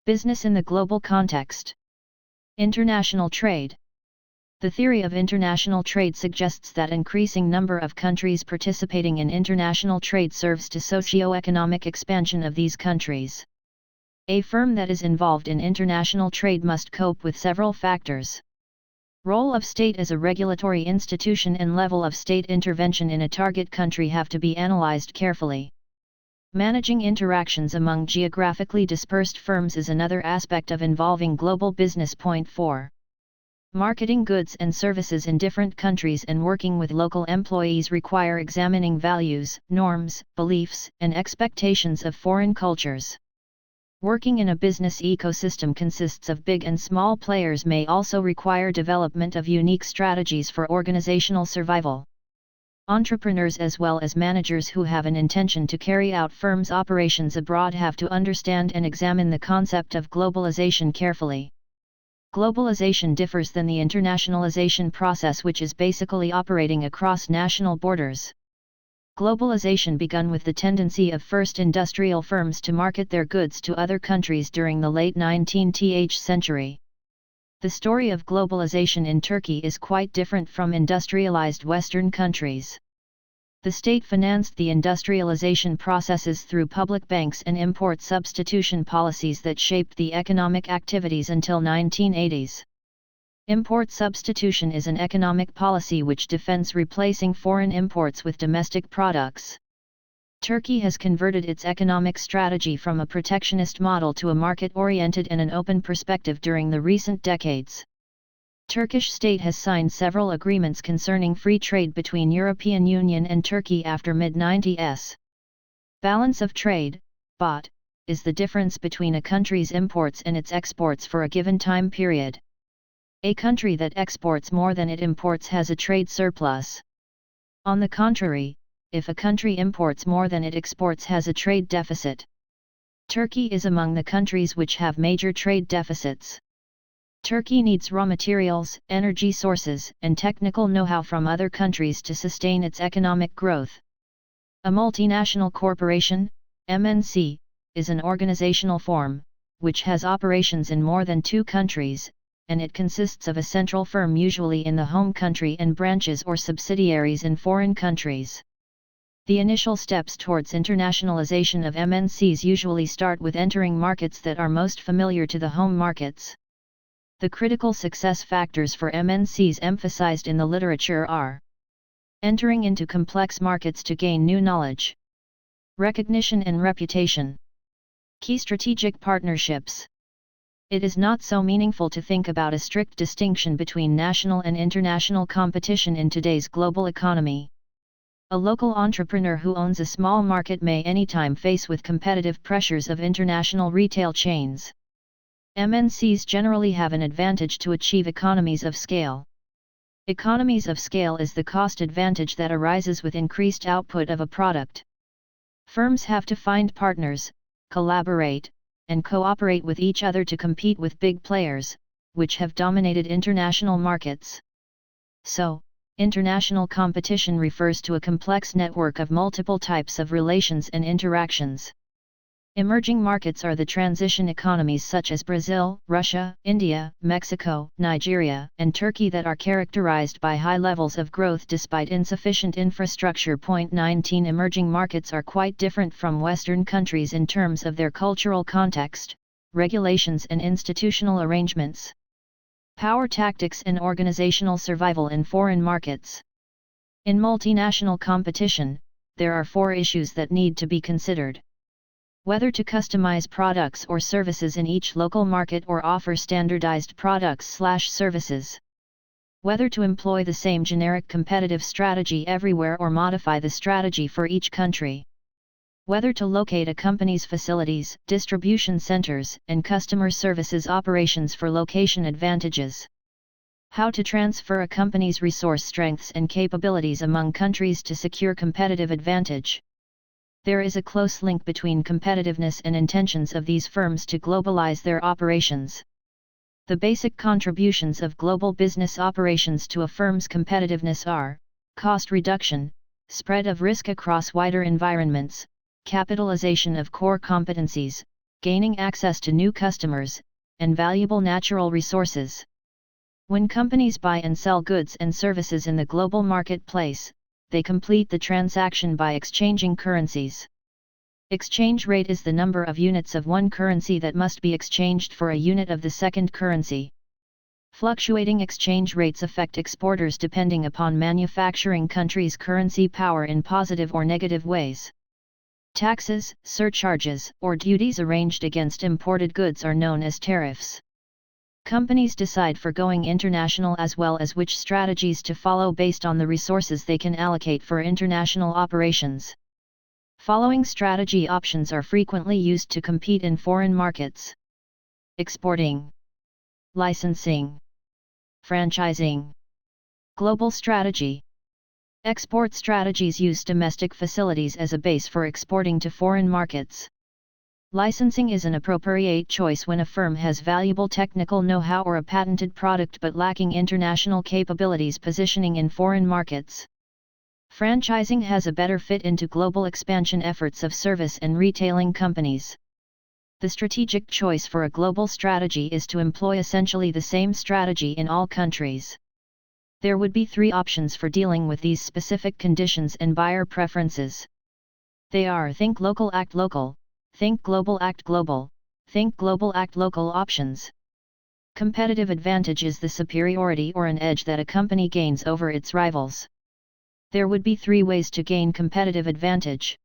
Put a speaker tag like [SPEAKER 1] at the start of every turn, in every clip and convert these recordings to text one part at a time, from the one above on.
[SPEAKER 1] Business in the global context. International trade. The theory of international trade suggests that increasing number of countries participating in international trade serves to socio-economic expansion of these countries. A firm that is involved in international trade must cope with several factors. Role of state as a regulatory institution and level of state intervention in a target country have to be analyzed carefully. Managing interactions among geographically dispersed firms is another aspect of involving global business. Point 4. Marketing goods and services in different countries and working with local employees require examining values, norms, beliefs, and expectations of foreign cultures. Working in a business ecosystem consists of big and small players may also require development of unique strategies for organizational survival. Entrepreneurs as well as managers who have an intention to carry out firms' operations abroad have to understand and examine the concept of globalization carefully. Globalization differs than the internationalization process, which is basically operating across national borders. Globalization began with the tendency of first industrial firms to market their goods to other countries during the late 19th century. The story of globalization in Turkey is quite different from industrialized Western countries. The state financed the industrialization processes through public banks and import substitution policies that shaped the economic activities until 1980s. Import substitution is an economic policy which defends replacing foreign imports with domestic products. Turkey has converted its economic strategy from a protectionist model to a market-oriented and an open perspective during the recent decades. Turkish state has signed several agreements concerning free trade between European Union and Turkey after mid-90s. Balance of trade, BOT, is the difference between a country's imports and its exports for a given time period. A country that exports more than it imports has a trade surplus. On the contrary, if a country imports more than it exports has a trade deficit. Turkey is among the countries which have major trade deficits. Turkey needs raw materials, energy sources, and technical know-how from other countries to sustain its economic growth. A multinational corporation, MNC, is an organizational form, which has operations in more than 2 countries, and it consists of a central firm usually in the home country and branches or subsidiaries in foreign countries. The initial steps towards internationalization of MNCs usually start with entering markets that are most familiar to the home markets. The critical success factors for MNCs emphasized in the literature are: entering into complex markets to gain new knowledge, recognition and reputation, key strategic partnerships. It is not so meaningful to think about a strict distinction between national and international competition in today's global economy. A local entrepreneur who owns a small market may anytime face with competitive pressures of international retail chains. MNCs generally have an advantage to achieve economies of scale. Economies of scale is the cost advantage that arises with increased output of a product. Firms have to find partners, collaborate, and cooperate with each other to compete with big players, which have dominated international markets. So, international competition refers to a complex network of multiple types of relations and interactions. Emerging markets are the transition economies such as Brazil, Russia, India, Mexico, Nigeria, and Turkey that are characterized by high levels of growth despite insufficient infrastructure. 19 Emerging markets are quite different from Western countries in terms of their cultural context, regulations and institutional arrangements. Power tactics and organizational survival in foreign markets. In multinational competition, there are 4 issues that need to be considered. Whether to customize products or services in each local market or offer standardized products/services. Whether to employ the same generic competitive strategy everywhere or modify the strategy for each country. Whether to locate a company's facilities, distribution centers, and customer services operations for location advantages. How to transfer a company's resource strengths and capabilities among countries to secure competitive advantage. There is a close link between competitiveness and intentions of these firms to globalize their operations. The basic contributions of global business operations to a firm's competitiveness are: cost reduction, spread of risk across wider environments, capitalization of core competencies, gaining access to new customers, and valuable natural resources. When companies buy and sell goods and services in the global marketplace, they complete the transaction by exchanging currencies. Exchange rate is the number of units of one currency that must be exchanged for a unit of the second currency. Fluctuating exchange rates affect exporters depending upon manufacturing country's currency power in positive or negative ways. Taxes, surcharges, or duties arranged against imported goods are known as tariffs. Companies decide for going international as well as which strategies to follow based on the resources they can allocate for international operations. Following strategy options are frequently used to compete in foreign markets: exporting, licensing, franchising. Global strategy. Export strategies use domestic facilities as a base for exporting to foreign markets. Licensing is an appropriate choice when a firm has valuable technical know-how or a patented product but lacking international capabilities positioning in foreign markets. Franchising has a better fit into global expansion efforts of service and retailing companies. The strategic choice for a global strategy is to employ essentially the same strategy in all countries. There would be 3 options for dealing with these specific conditions and buyer preferences. They are Think Local Act Local, Think Global Act Global, Think Global Act Local options. Competitive advantage is the superiority or an edge that a company gains over its rivals. There would be 3 ways to gain competitive advantage.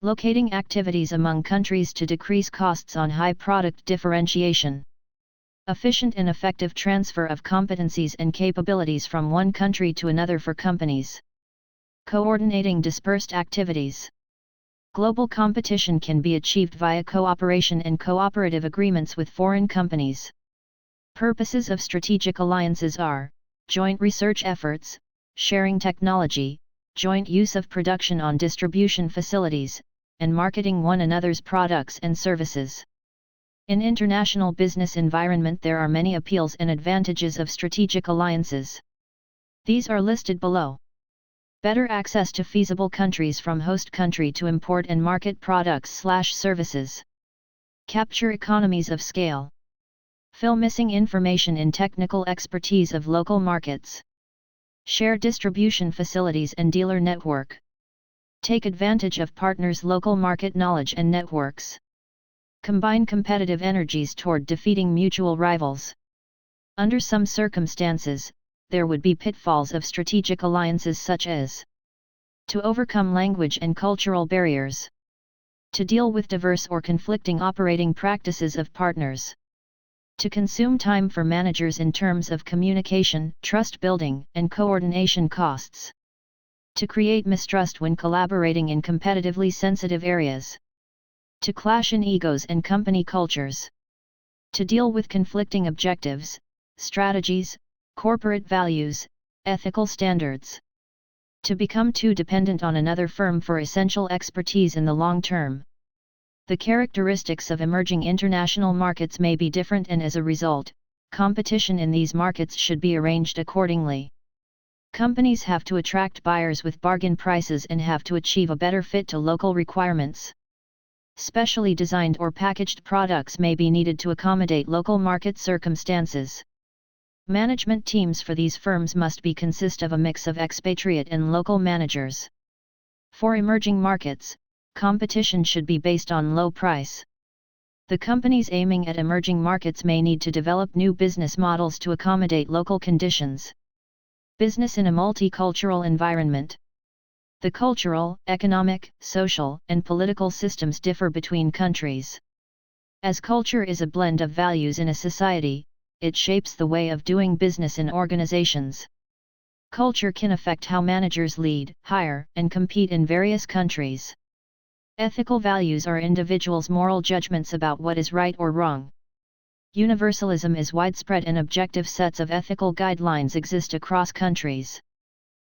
[SPEAKER 1] Locating activities among countries to decrease costs on high product differentiation. Efficient and effective transfer of competencies and capabilities from one country to another for companies. Coordinating dispersed activities. Global competition can be achieved via cooperation and cooperative agreements with foreign companies. Purposes of strategic alliances are joint research efforts, sharing technology, joint use of production on distribution facilities, and marketing one another's products and services. In international business environment there are many appeals and advantages of strategic alliances. These are listed below. Better access to feasible countries from host country to import and market products/services. Capture economies of scale. Fill missing information in technical expertise of local markets. Share distribution facilities and dealer network. Take advantage of partners' local market knowledge and networks. Combine competitive energies toward defeating mutual rivals. Under some circumstances, there would be pitfalls of strategic alliances such as to overcome language and cultural barriers, to deal with diverse or conflicting operating practices of partners, to consume time for managers in terms of communication, trust building, and coordination costs, to create mistrust when collaborating in competitively sensitive areas, to clash in egos and company cultures, to deal with conflicting objectives, strategies, corporate values, ethical standards, to become too dependent on another firm for essential expertise in the long term. The characteristics of emerging international markets may be different and as a result, competition in these markets should be arranged accordingly. Companies have to attract buyers with bargain prices and have to achieve a better fit to local requirements. Specially designed or packaged products may be needed to accommodate local market circumstances. Management teams for these firms must consist of a mix of expatriate and local managers. For emerging markets, competition should be based on low price. The companies aiming at emerging markets may need to develop new business models to accommodate local conditions. Business in a multicultural environment. The cultural, economic, social, and political systems differ between countries. As culture is a blend of values in a society, it shapes the way of doing business in organizations. Culture can affect how managers lead, hire, and compete in various countries. Ethical values are individuals' moral judgments about what is right or wrong. Universalism is widespread and objective sets of ethical guidelines exist across countries.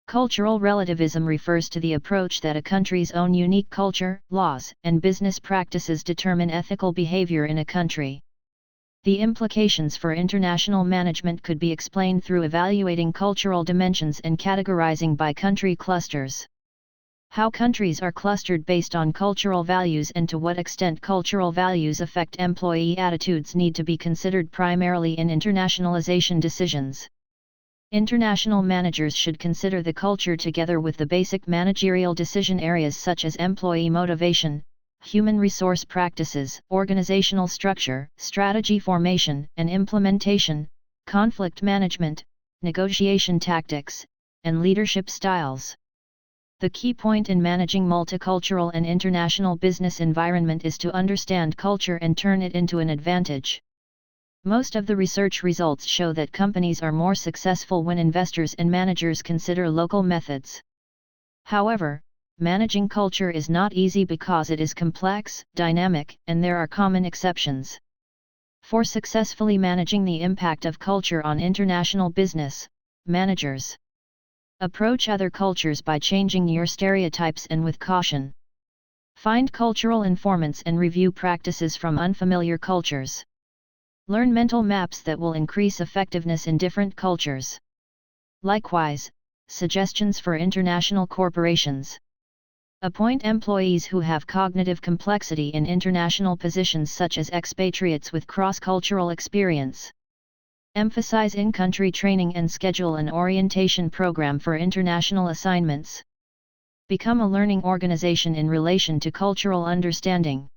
[SPEAKER 1] Cultural relativism refers to the approach that a country's own unique culture, laws, and business practices determine ethical behavior in a country. The implications for international management could be explained through evaluating cultural dimensions and categorizing by country clusters. How countries are clustered based on cultural values and to what extent cultural values affect employee attitudes need to be considered primarily in internationalization decisions. International managers should consider the culture together with the basic managerial decision areas such as employee motivation, human resource practices, organizational structure, strategy formation and implementation, conflict management, negotiation tactics, and leadership styles. The key point in managing multicultural and international business environment is to understand culture and turn it into an advantage. Most of the research results show that companies are more successful when investors and managers consider local methods. However, managing culture is not easy because it is complex, dynamic, and there are common exceptions. For successfully managing the impact of culture on international business, managers approach other cultures by changing your stereotypes and with caution. Find cultural informants and review practices from unfamiliar cultures. Learn mental maps that will increase effectiveness in different cultures. Likewise, suggestions for international corporations. Appoint employees who have cognitive complexity in international positions such as expatriates with cross-cultural experience. Emphasize in-country training and schedule an orientation program for international assignments. Become a learning organization in relation to cultural understanding.